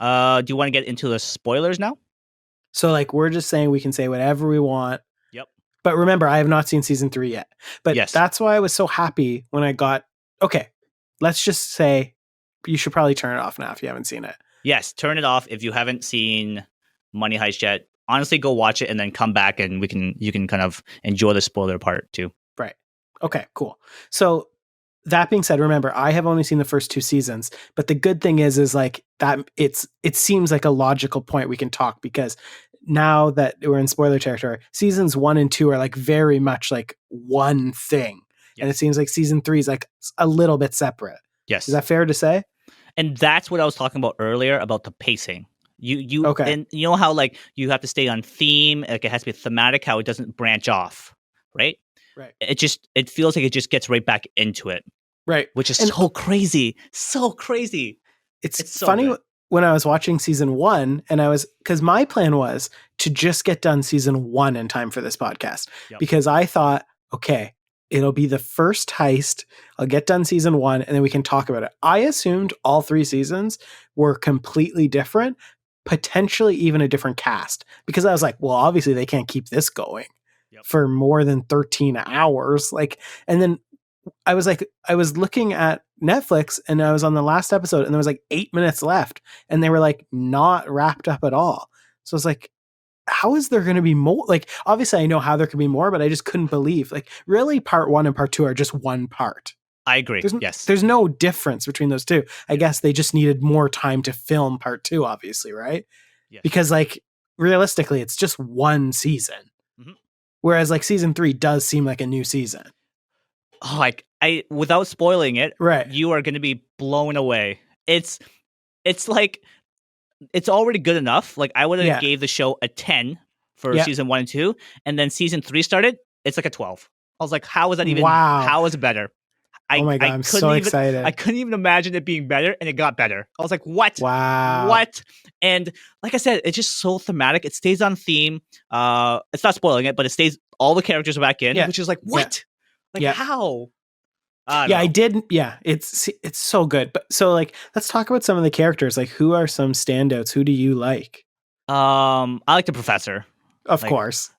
Do you want to get into the spoilers now? So like we're just saying we can say whatever we want. Yep. But remember, I have not seen season 3 yet. But Yes. that's why I was so happy when I got, okay, let's just say you should probably turn it off now if you haven't seen it. Yes, turn it off if you haven't seen Money Heist yet. Honestly, go watch it and then come back and you can kind of enjoy the spoiler part too. Right. Okay, cool. So that being said, remember, I have only seen the first 2 seasons, but the good thing is like that it seems like a logical point we can talk, because now that we're in spoiler territory, seasons 1 and 2 are like very much like one thing. Yes. And it seems like season 3 is like a little bit separate. Yes. Is that fair to say? And that's what I was talking about earlier about the pacing. You okay. And you know how like you have to stay on theme, like it has to be thematic, how it doesn't branch off, right? Right. It feels like it just gets right back into it. Right. Which is so crazy. So crazy. It's so funny good. When I was watching season 1 and because my plan was to just get done season 1 in time for this podcast, because I thought, okay, it'll be the first heist. I'll get done season 1 and then we can talk about it. I assumed all 3 seasons were completely different, potentially even a different cast, because I was like, well, obviously they can't keep this going for more than 13 hours. Like, and then I was looking at Netflix and I was on the last episode and there was like 8 minutes left and they were like not wrapped up at all. So I was like, how is there going to be more? Like, obviously I know how there could be more, but I just couldn't believe, like, really part 1 and part 2 are just one part. I agree. Yes. There's no difference between those two. I guess they just needed more time to film part 2, obviously. Right. Yes. Because like realistically, it's just one season. Mm-hmm. Whereas like season 3 does seem like a new season. Oh, like without spoiling it, right? You are going to be blown away. It's like it's already good enough. Like I would have gave the show a 10 for season 1 and 2, and then season 3 started. It's like a 12. I was like, how is that even? Wow. How is it better? Oh my god, I'm so excited. I couldn't even imagine it being better, and it got better. I was like, what? Wow. What? And like I said, it's just so thematic. It stays on theme. It's not spoiling it, but it stays. All the characters are back in, which is like, what? Yeah. Like how? I did. Yeah, it's so good. But so like, let's talk about some of the characters. Like, who are some standouts? Who do you like? I like the professor, of course.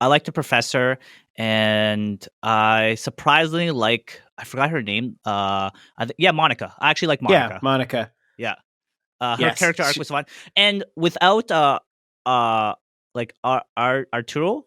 I like the professor, and I surprisingly like. I forgot her name. Monica. I actually like Monica. Yeah, Monica. Yeah, her character arc was fun, and without like Arturo?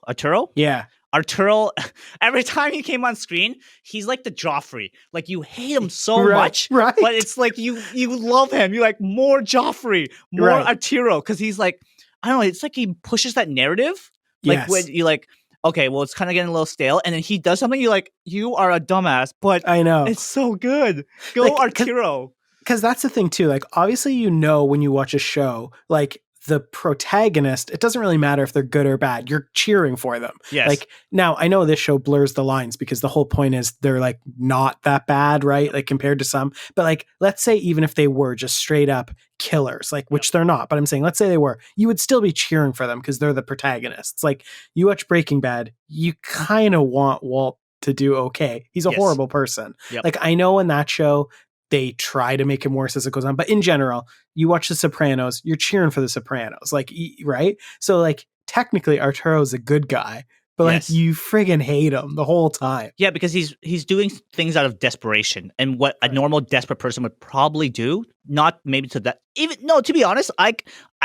Yeah. Arturo, every time he came on screen, he's like the Joffrey. Like you hate him so much, right? But it's like you love him. You're like more Joffrey, more Arturo, because he's like, I don't know, it's like he pushes that narrative. Like when you like, okay, well, it's kind of getting a little stale, and then he does something, you're like, you are a dumbass, but I know it's so good. Go like, Arturo. Because that's the thing too. Like obviously, when you watch a show, like the protagonist, it doesn't really matter if they're good or bad. You're cheering for them. Yes. Like now I know this show blurs the lines because the whole point is they're like not that bad, right? Like compared to some, but like, let's say even if they were just straight up killers, like, which they're not, but I'm saying, let's say they were, you would still be cheering for them because they're the protagonists. Like you watch Breaking Bad, you kind of want Walt to do okay. He's a horrible person. Yep. Like I know in that show, they try to make him worse as it goes on. But in general, you watch The Sopranos, you're cheering for The Sopranos, like, right? So like technically Arturo's a good guy, but like you friggin' hate him the whole time. Yeah, because he's doing things out of desperation, and what a normal desperate person would probably do, not maybe to that. Even no, to be honest, I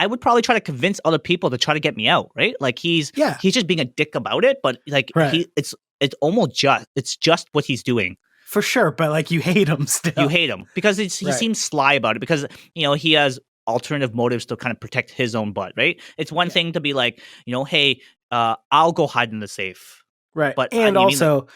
would probably try to convince other people to try to get me out, right? Like he's just being a dick about it, but like it's almost just what he's doing. For sure, but like you hate him still. You hate him because he seems sly about it, because he has alternative motives to kind of protect his own butt, right? It's one thing to be like, hey, I'll go hide in the safe. Right. But also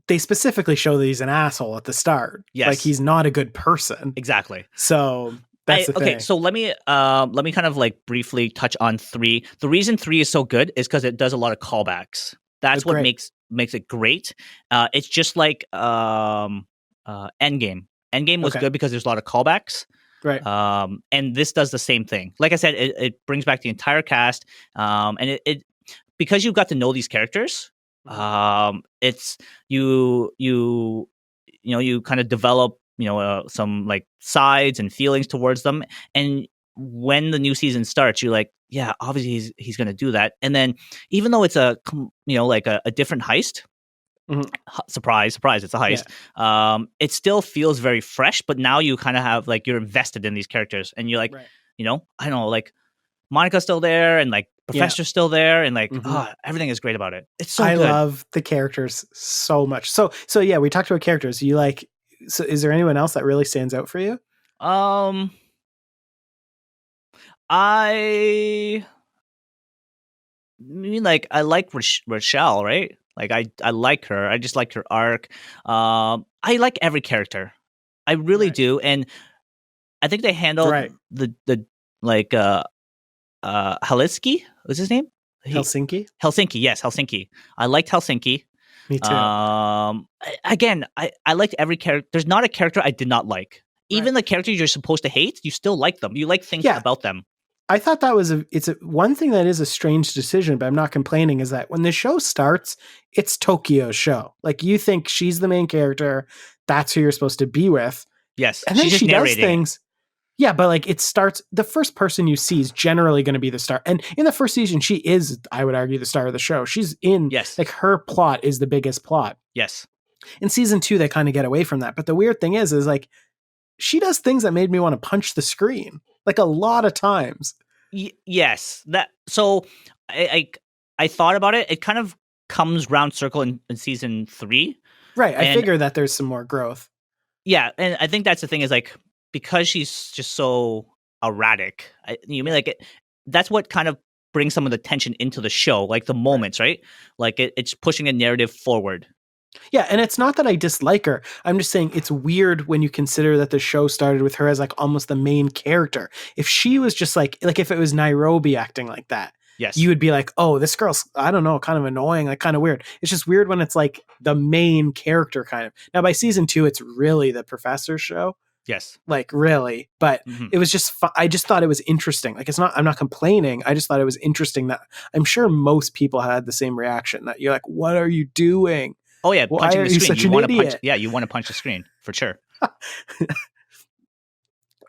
they specifically show that he's an asshole at the start. Yes. Like he's not a good person. Exactly. So that's the thing. Okay, so let me kind of like briefly touch on 3. The reason 3 is so good is because it does a lot of callbacks. That's what makes it great. It's just like Endgame. Endgame was good because there's a lot of callbacks. Right. And this does the same thing. Like I said, it brings back the entire cast. And it because you've got to know these characters. It's you kind of develop some like sides and feelings towards them. And when the new season starts, you're like, yeah, obviously he's going to do that. And then even though it's like a different heist, surprise, it's a heist. Yeah. It still feels very fresh, but now you kind of have like you're invested in these characters, and you're like, I don't know, like Monica's still there, and like Professor's still there, and like everything is great about it. It's so good. I love the characters so much. So yeah, we talked about characters. You like? So is there anyone else that really stands out for you? I mean, like I like Rochelle, right? Like I like her. I just like her arc. I like every character. I really do, and I think they handled the like Helsinki. What's his name? Helsinki. Yes, Helsinki. I liked Helsinki. Me too. Again, I liked every character. There's not a character I did not like. Even the characters you're supposed to hate, you still like them. You like things about them. I thought that was one thing that is a strange decision, but I'm not complaining, is that when the show starts, it's Tokyo's show. Like, you think she's the main character. That's who you're supposed to be with. Yes. And then she does things. Yeah, but like it starts, the first person you see is generally going to be the star. And in the first season, she is, I would argue, the star of the show. She's in, like her plot is the biggest plot. Yes. In season 2, they kind of get away from that. But the weird thing is like, she does things that made me want to punch the screen, like a lot of times. Yes. So I thought about it. It kind of comes round circle in season 3. Right. I figure that there's some more growth. Yeah. And I think that's the thing is like, because she's just so erratic, that's what kind of brings some of the tension into the show, like the moments, right? Like it's pushing a narrative forward. Yeah, and it's not that I dislike her. I'm just saying it's weird when you consider that the show started with her as like almost the main character. If she was just like if it was Nairobi acting like that, you would be like, oh, this girl's, I don't know, kind of annoying, like kind of weird. It's just weird when it's like the main character kind of. Now by season 2, it's really the professor's show. Yes. Like really, but it was just, I just thought it was interesting. Like I'm not complaining. I just thought it was interesting that I'm sure most people had the same reaction, that you're like, what are you doing? Oh yeah, punching the screen. Such an idiot? You want to punch the screen for sure.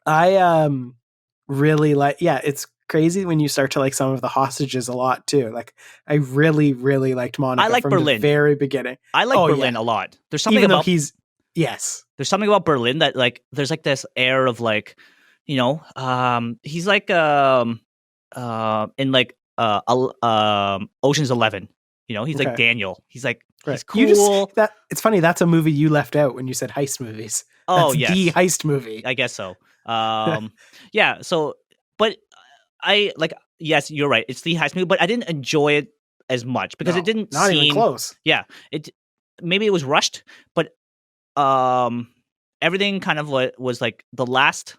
I really like. Yeah, it's crazy when you start to like some of the hostages a lot too. Like I really, really liked Monica. I like from Berlin the very beginning. I like Berlin a lot. There's something about there's something about Berlin that like there's like this air of like, he's like in like Ocean's 11. He's like Daniel. He's like. He's cool. It's funny. That's a movie you left out when you said heist movies. That's the heist movie. I guess so. Yeah. So, but I like. Yes, you're right. It's the heist movie, but I didn't enjoy it as much because it didn't not seem even close. Yeah. Maybe it was rushed, but everything kind of was like the last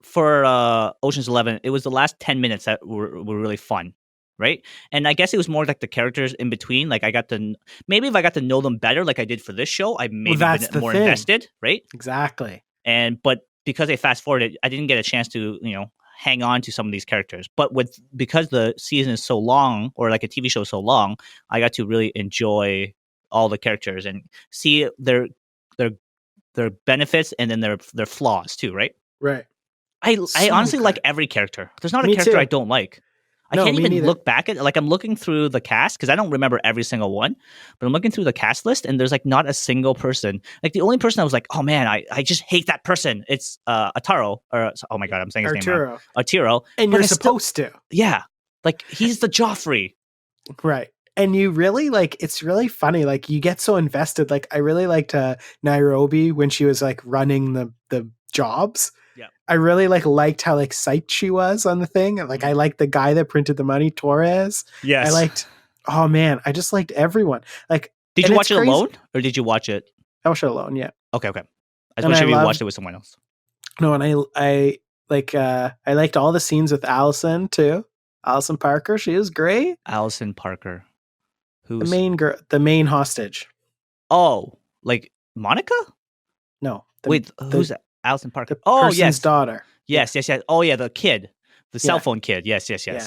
for Ocean's 11. It was the last 10 minutes that were really fun. Right. And I guess it was more like the characters in between. Like if I got to know them better, like I did for this show, I maybe been more invested. Right. Exactly. But because they fast forwarded, I didn't get a chance to, hang on to some of these characters. But because the season is so long, or like a TV show is so long, I got to really enjoy all the characters and see their benefits and then their flaws too. Right. Right. I honestly like every character. There's not a character I don't like. I can't even look back at it. Like I'm looking through the cast because I don't remember every single one, but I'm looking through the cast list and there's like not a single person. Like the only person I was like, oh man, I just hate that person. It's Ataro, or oh my god, I'm saying his name wrong. Arturo. And you're supposed to. Yeah. Like he's the Joffrey. Right. And you really it's really funny. Like you get so invested. Like I really liked Nairobi when she was like running the jobs. Yeah. I really liked how psyched she was on the thing. Like I liked the guy that printed the money, Torres. Yes. I just liked everyone. Like, did you watch it alone or did you watch it? I watched it alone. Yeah. Okay. I was wondering if you watched it with someone else. No. And I liked all the scenes with Allison too. Allison Parker. She was great. Allison Parker. Who's the main girl, the main hostage? Oh, like Monica? No. Who's that? Allison Parker. Yes. Daughter. Yes. Oh, yeah. The kid. The cell phone kid. Yes. Yeah.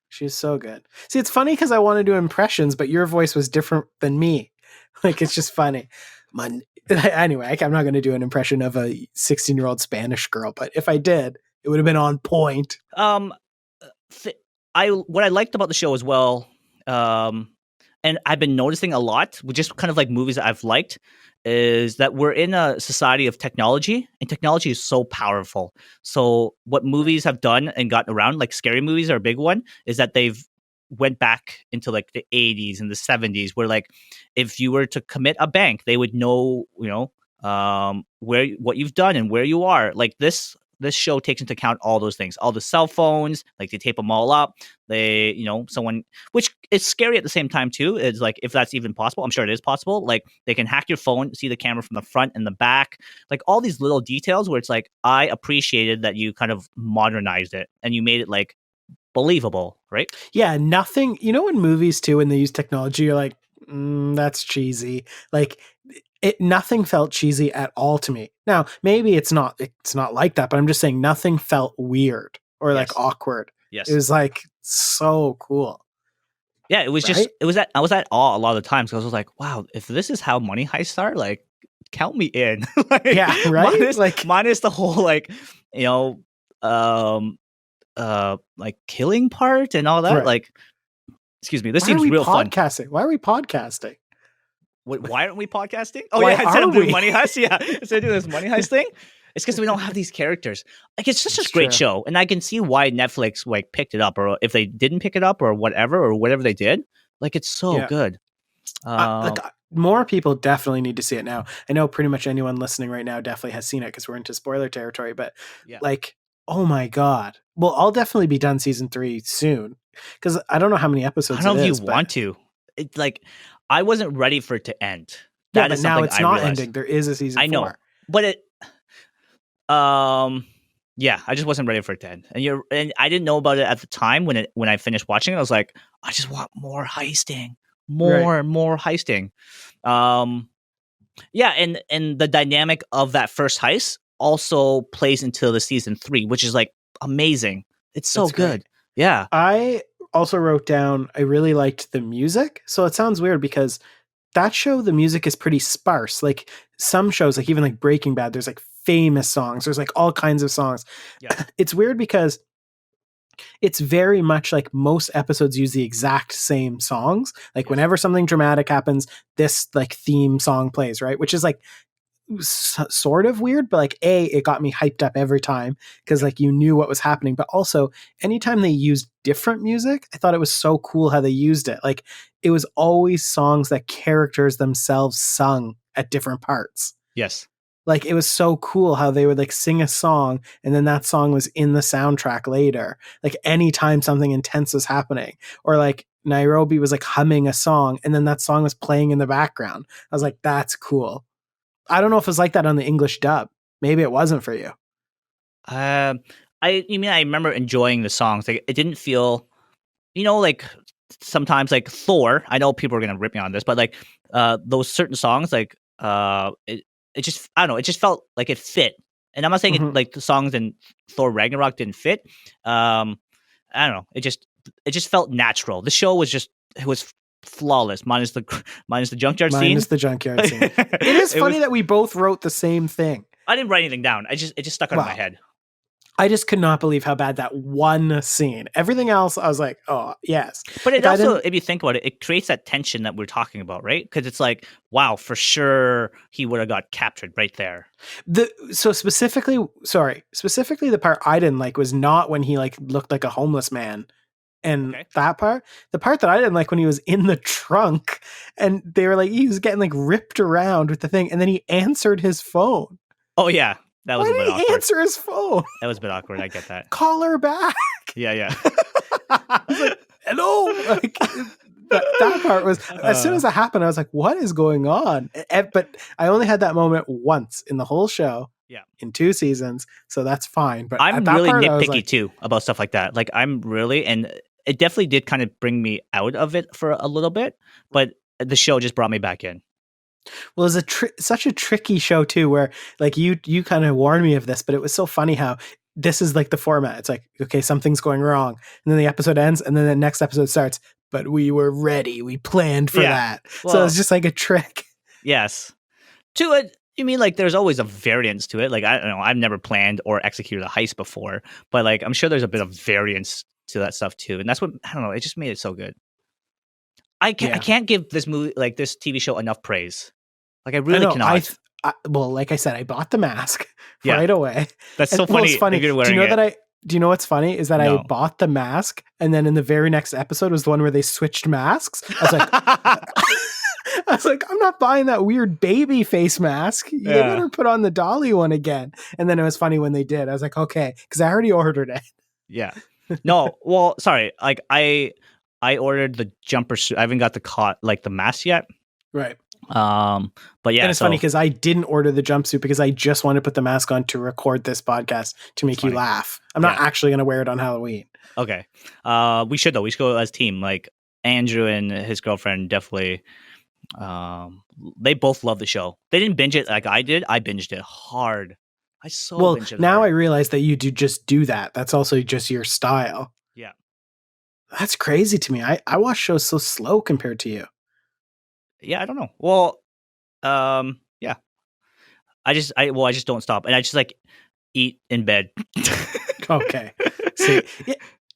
She's so good. See, it's funny because I want to do impressions, but your voice was different than me. Like, it's just funny. Anyway, I'm not going to do an impression of a 16-year-old Spanish girl, but if I did, it would have been on point. What I liked about the show as well, and I've been noticing a lot with just kind of like movies that I've liked, is that we're in a society of technology, and technology is so powerful. So what movies have done and gotten around, like scary movies are a big one, is that they've went back into like the 80s and the 70s, where like if you were to commit a bank, they would know, where what you've done and where you are. Like this show takes into account all those things, all the cell phones, like they tape them all up. They, someone, which is scary at the same time too, is like, if that's even possible, I'm sure it is possible. Like they can hack your phone, see the camera from the front and the back, like all these little details where it's like, I appreciated that you kind of modernized it and you made it like believable, right? Yeah, nothing, in movies too, when they use technology, you're like, that's cheesy. Like, nothing felt cheesy at all to me. Now, maybe it's not like that, but I'm just saying nothing felt weird or like awkward. Yes. It was like so cool. Yeah, it was just, I was at awe a lot of the times because I was like, wow, if this is how Money Heist are, like, count me in. Like, yeah, right? Minus the whole, like, like killing part and all that. Right. Like, excuse me, this seems real fun. Why are we podcasting? Why aren't we podcasting? Oh, yeah, instead of doing Money Heist, instead of doing this Money Heist thing, it's because we don't have these characters. Like, it's just a great show, and I can see why Netflix like picked it up, or if they didn't pick it up, or whatever they did. Like, it's so good. More people definitely need to see it now. I know pretty much anyone listening right now definitely has seen it because we're into spoiler territory. But like, oh my god! Well, I'll definitely be done season 3 soon because I don't know how many episodes. I don't know if you want to. It's like, I wasn't ready for it to end. That is now it's not ending. There is a season 4. I know, but it. Yeah, I just wasn't ready for it to end, and I didn't know about it at the time when I finished watching it. I was like, I just want more heisting, more heisting. Yeah, and the dynamic of that first heist also plays into the season 3, which is like amazing. It's so good. Yeah, I also wrote down I really liked the music. So it sounds weird because that show, the music is pretty sparse. Like some shows, like even like Breaking Bad, there's like famous songs. There's like all kinds of songs. Yeah. It's weird because it's very much like most episodes use the exact same songs. Like whenever something dramatic happens, this like theme song plays, right? Which is like sort of weird, but like it got me hyped up every time because like you knew what was happening. But also anytime they used different music, I thought it was so cool how they used it. Like it was always songs that characters themselves sung at different parts. Yes. Like it was so cool how they would like sing a song and then that song was in the soundtrack later. Like anytime something intense was happening, or like Nairobi was like humming a song and then that song was playing in the background. I was like, that's cool. I don't know if it was like that on the English dub. Maybe it wasn't for you. I remember enjoying the songs. Like it didn't feel, like sometimes like Thor. I know people are gonna rip me on this, but like those certain songs, like it just, I don't know, it just felt like it fit. And I'm not saying it, like the songs in Thor Ragnarok didn't fit. I don't know. It just felt natural. The show was it was flawless, minus the junkyard scene. Minus the junkyard scene. It is funny that we both wrote the same thing. I didn't write anything down. It just stuck out of my head. I just could not believe how bad that one scene. Everything else, I was like, oh, yes. But it also, if you think about it, it creates that tension that we're talking about, right? Because it's like, wow, for sure he would have got captured right there. Specifically the part I didn't like was not when he like looked like a homeless man. And that part, the part that I didn't like when he was in the trunk and they were like, he was getting like ripped around with the thing. And then he answered his phone. Oh yeah. That was a bit awkward. Why did he answer his phone? That was a bit awkward. I get that. Call her back. Yeah. Like, hello. Like, that part was, as soon as it happened, I was like, what is going on? But I only had that moment once in the whole show. Yeah. In 2 seasons. So that's fine. But I'm really nitpicky too about stuff like that. Like I'm really, and it definitely did kind of bring me out of it for a little bit, but the show just brought me back in. Well, it's such a tricky show too, where like you kind of warned me of this, but it was so funny how this is like the format. It's like, okay, something's going wrong, and then the episode ends, and then the next episode starts. But we were ready. We planned for that. Well, so it's just like a trick. Yes, To it, you mean like there's always a variance to it? Like I don't know, I've never planned or executed a heist before, but like I'm sure there's a bit of variance to that stuff too, and that's what I don't know. It just made it so good. I can't give this movie like this TV show enough praise. Like I really cannot. Well, like I said, I bought the mask right away. That's so funny. It's funny. Do you know that Do you know what's funny is that I bought the mask, and then in the very next episode was the one where they switched masks. I was like, I was like, I'm not buying that weird baby face mask. You better put on the Dolly one again. And then it was funny when they did. I was like, okay, because I already ordered it. Yeah. No, well, sorry. Like I ordered the jumper suit. I haven't got the mask yet. Right. But yeah, and it's funny because I didn't order the jumpsuit because I just wanted to put the mask on to record this podcast to make you laugh. I'm not actually going to wear it on Halloween. Okay. We should though. We should go as a team. Like Andrew and his girlfriend definitely. They both love the show. They didn't binge it like I did. I binged it hard. Binged it now hard. I realize that you do that. That's also just your style. Yeah. That's crazy to me. I watch shows so slow compared to you. Yeah, I don't know. Well, yeah. I just don't stop, and I just like eat in bed. Okay. See,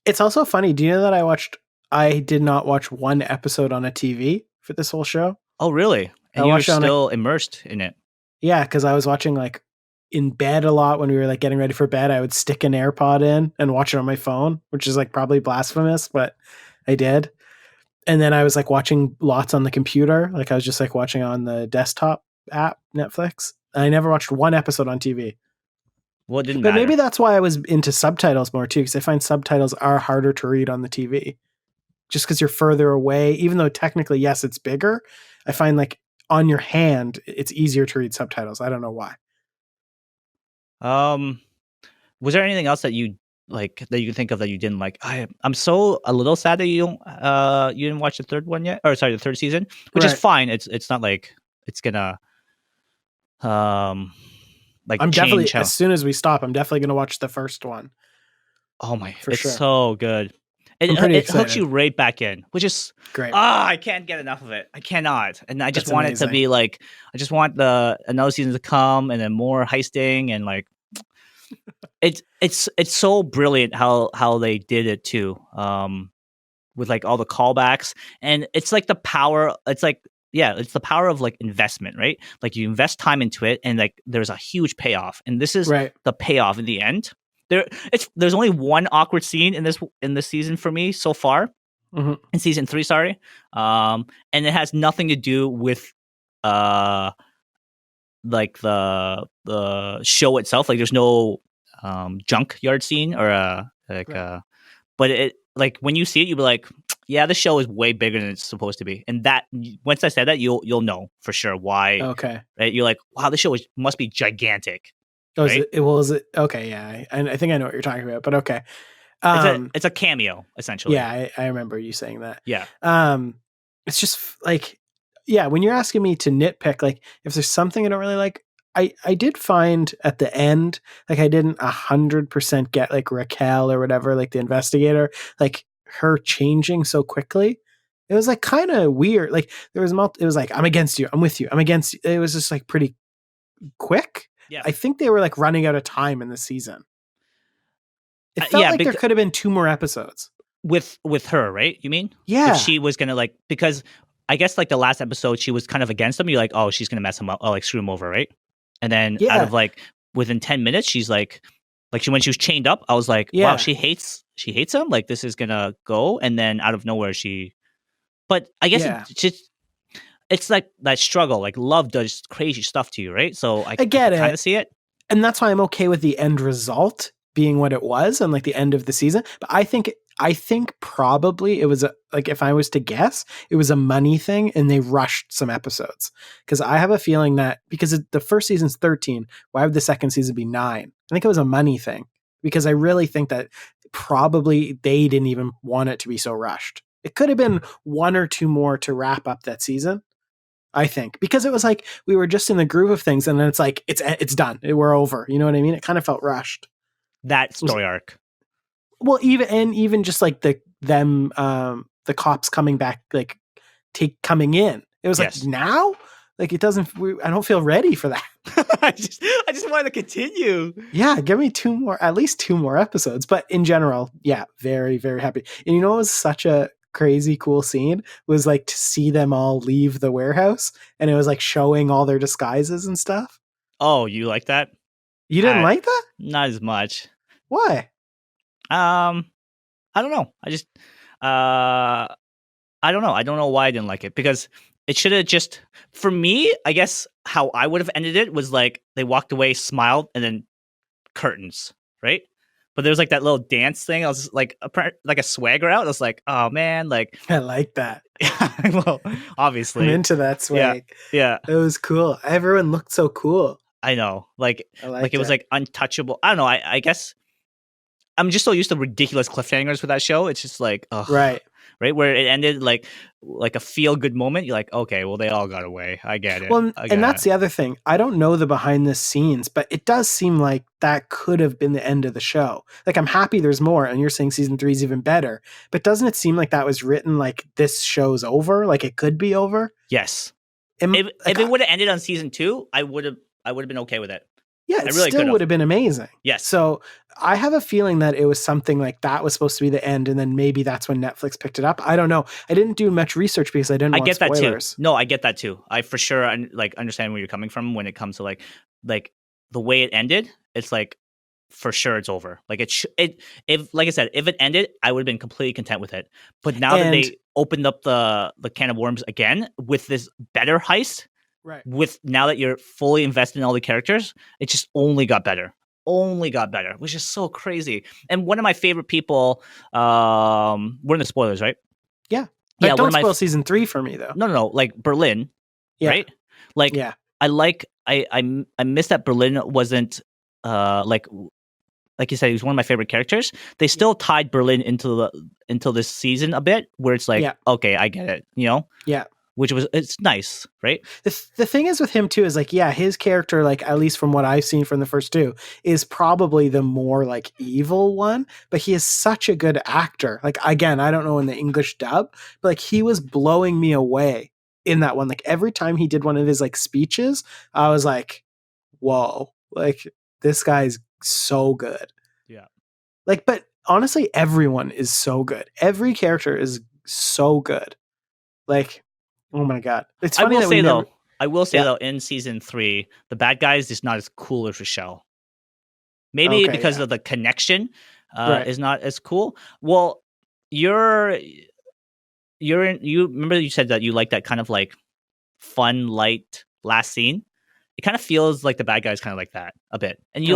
it's also funny. Do you know that I did not watch one episode on a TV for this whole show? Oh, really? And you were still immersed in it? Yeah, because I was watching like in bed a lot when we were like getting ready for bed. I would stick an AirPod in and watch it on my phone, which is like probably blasphemous, but I did. And then I was like watching lots on the computer. Like I was just like watching on the desktop app, Netflix. I never watched one episode on TV. Well, it didn't but matter. Maybe that's why I was into subtitles more too, because I find subtitles are harder to read on the TV. Just because you're further away, even though technically, yes, it's bigger. I find like on your hand, it's easier to read subtitles. I don't know why. Was there anything else that you like that you can think of that you didn't like? I'm so a little sad that you didn't watch the third one yet, or sorry, the third season, which is fine. It's not like it's gonna like I'm definitely as soon as we stop, I'm definitely gonna watch the first one. Oh my, it's so good. It hooks you right back in, which is great. I can't get enough of it. I cannot, and I just want it to be like I just want another season to come, and then more heisting, and like it's so brilliant how they did it too, with like all the callbacks, and it's like the power. It's like it's the power of like investment, right? Like you invest time into it, and like there's a huge payoff, and this is the payoff in the end. There's only one awkward scene in this season for me so far, in season 3, sorry, and it has nothing to do with like the show itself. Like there's no junkyard scene or but it like when you see it, you'll be like, yeah, the show is way bigger than it's supposed to be. And that once I said that, you'll know for sure why. Okay, right? You're like, wow, the show must be gigantic. Oh, right? Is it? Okay, yeah. I think I know what you're talking about, but okay. It's a cameo, essentially. Yeah, I remember you saying that. Yeah. It's just like, yeah, when you're asking me to nitpick, like, if there's something I don't really like, I did find at the end, like, I didn't 100% get, like, Raquel or whatever, like, the investigator, like, her changing so quickly. It was, like, kind of weird. Like, it was like, I'm against you, I'm with you, I'm against you. It was just, like, pretty quick. Yeah. I think they were like running out of time in the season. It felt like there could have been 2 more episodes with her, right? You mean? Yeah. If she was gonna like, because I guess like the last episode she was kind of against him. You're like, oh, she's gonna mess him up, or like screw him over, right? And then out of like within 10 minutes, she's like when she was chained up, I was like, wow, she hates him. Like this is gonna go, and then out of nowhere but I guess it's like that struggle, like love does crazy stuff to you, right? So I get it. Kind of see it. And that's why I'm okay with the end result being what it was and like the end of the season. But I think probably it was like, if I was to guess, it was a money thing and they rushed some episodes. Because I have a feeling that because the first season's 13, why would the second season be 9? I think it was a money thing. Because I really think that probably they didn't even want it to be so rushed. It could have been 1 or 2 more to wrap up that season. I think because it was like we were just in the groove of things, and then it's like it's done, we're over. You know what I mean? It kind of felt rushed. That story arc. Well, even just like the cops coming back, like coming in. It was like now, Like it doesn't. I don't feel ready for that. I just wanted to continue. Yeah, give me at least two more episodes. But in general, yeah, very, very happy. And you know, it was such a crazy cool scene was like to see them all leave the warehouse, and it was like showing all their disguises and stuff. Oh, you like that? You didn't like that? Not as much. Why? I don't know. I don't know. I don't know why I didn't like it, because it should have just, for me, I guess how I would have ended it was like they walked away, smiled, and then curtains, right? But there was like that little dance thing. I was like a swagger out. I was like, oh man, like I like that. Well, obviously, I'm into that swag. Yeah, it was cool. Everyone looked so cool. I know, like it was like untouchable. I don't know. I guess I'm just so used to ridiculous cliffhangers with that show. It's just like, ugh. Right, where it ended like a feel good moment. You're like, okay, well, they all got away. I get it. Well, and that's the other thing. I don't know the behind the scenes, but it does seem like that could have been the end of the show. Like, I'm happy there's more, and you're saying season 3 is even better. But doesn't it seem like that was written like this show's over? Like it could be over? Yes. If it would have ended on season 2, I would have been okay with it. Yeah, it really still would have been amazing. Yes. So I have a feeling that it was something like that was supposed to be the end, and then maybe that's when Netflix picked it up. I don't know. I didn't do much research because I didn't want spoilers. That too. No, I get that too. I for sure like understand where you're coming from when it comes to like the way it ended. It's like for sure it's over. Like if like I said, if it ended, I would have been completely content with it. But now that they opened up the can of worms again with this better heist. Right. With now that you're fully invested in all the characters, it just only got better, which is so crazy. And one of my favorite people, we're in the spoilers, right? Yeah. But don't spoil season 3 for me though. No, like Berlin, right? Like, yeah. I miss that Berlin wasn't like you said, he was one of my favorite characters. They still tied Berlin into this season a bit, where it's like, okay, I get it, you know? Yeah. It's nice, right? The thing is with him too is like, yeah, his character, like at least from what I've seen from the first 2, is probably the more like evil one, but he is such a good actor. Like, again, I don't know in the English dub, but like he was blowing me away in that one. Like every time he did one of his like speeches, I was like, whoa, like this guy's so good. Yeah. Like, but honestly, everyone is so good. Every character is so good. Like, oh my god! It's funny I will say though, in season 3, the bad guys is not as cool as Rochelle. Maybe because of the connection is not as cool. Well, you remember you said that you like that kind of like fun, light last scene. It kind of feels like the bad guys kind of like that a bit. And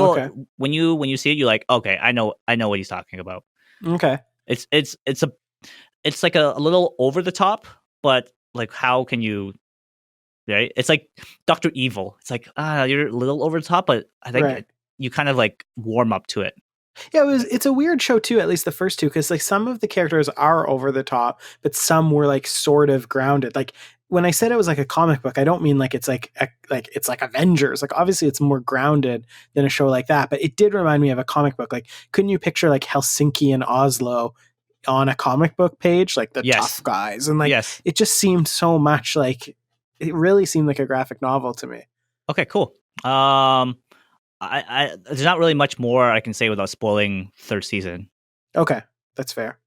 when you see it, you're like, okay, I know what he's talking about. Okay, it's like a little over the top, but like, how can you, right? It's like Dr. Evil. It's like, you're a little over the top, but I think you kind of like warm up to it. Yeah, it's a weird show too, at least the first 2, because like some of the characters are over the top, but some were like sort of grounded. Like when I said it was like a comic book, I don't mean like it's like it's like Avengers. Like obviously it's more grounded than a show like that, but it did remind me of a comic book. Like, couldn't you picture like Helsinki and Oslo on a comic book page, like the tough guys, and like it just seemed so much like, it really seemed like a graphic novel to me. Okay, cool. I there's not really much more I can say without spoiling 3rd season. Okay, that's fair.